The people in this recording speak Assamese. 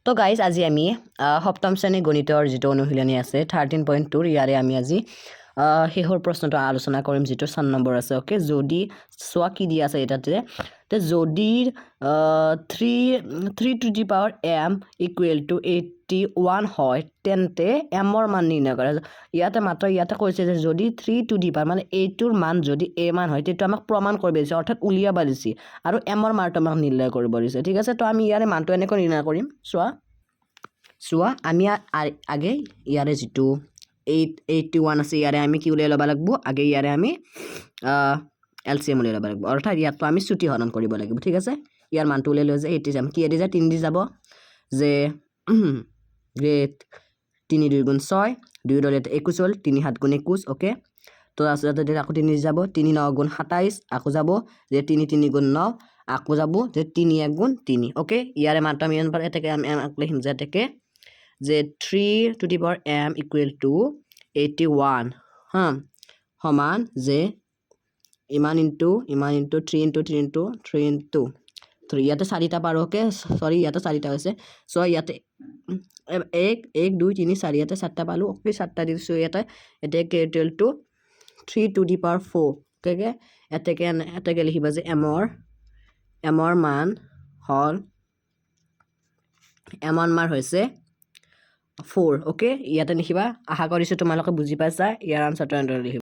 তো গাইজ আজি আমি সপ্তম শ্ৰেণীৰ গণিতৰ যিটো অনুশীলনী আছে 13.2 ইয়াৰে আমি আজি শেষৰ প্ৰশ্নটো আলোচনা কৰিম যিটো 4 নম্বৰ আছে ওকে যদি সোৱা কি দিয়া আছে এটাতে তে যদি 3 to the power m equal to 81 হয় তেন্তে m ৰ মান নিৰ্ণয় কৰা ইয়াতে মাত্ৰ ইয়াতে কৈছে যে যদি 3 to the power মানে a টোৰ মান যদি a মান হয় তেটো আমাক প্ৰমাণ কৰিব দিছে অৰ্থাৎ উলিয়াব দিছে আৰু m ৰ মানটো আমাক নিৰ্ণয় কৰিব দিছে ঠিক আছে তো আমি ইয়াৰে মানটো এনেকৈ নিৰ্ণয় কৰিম সোৱা আমি আগে ইয়াৰে যেটো 81 আছে ইয়াৰে আমি কি উলিয়াই লবা লাগিব আগে ইয়াৰে আমি এলসিএম উলিয়াই লবা লাগিব অৰ্থাৎ ইয়াতো আমি ছুটি হৰণ কৰিব লাগিব ঠিক আছে ইয়াৰ মানটো উলিয়াই লৈ যে 80 যাম কি এদি যায় 3 দি যাব যে গ্ৰেট 3 2 গুণ 6 2 দলে 21 হল 3 7 গুণ 21 ওকে তো আসলে আকৌ 3 যাব 3 9 গুণ 27 আকৌ যাব যে 3 3 গুণ 9 আকৌ যাব যে 3 1 গুণ 3 ওকে ইয়াৰে মানটো আমি এনপাৰ এটাকে আমি লিখিম যে এটাকে যে 3 to the power m equal to 81 হ্যাঁ সমান যে ইমান ইনটু 3 into 3 into 3 into 3 ইয়াতে চাৰিটা পাৰ ওকে সৰি ইয়াতে চাৰিটা হৈছে সো ইয়াতে 1 1 2 3 4 ইয়াতে চাৰটা পালো ওকে চাৰটা দিছো ইয়াতে এটাকে equal to 3 to the power 4 okay এটাকে লিখিবা যে m ৰ মান হল m ৰ মান হৈছে 4 ওকে ইয়াতে লিখিবা আশা কৰিছো তোমালোকে বুজি পাইছা ইয়াৰ আনসাৰটো এনেদৰে লিখিবা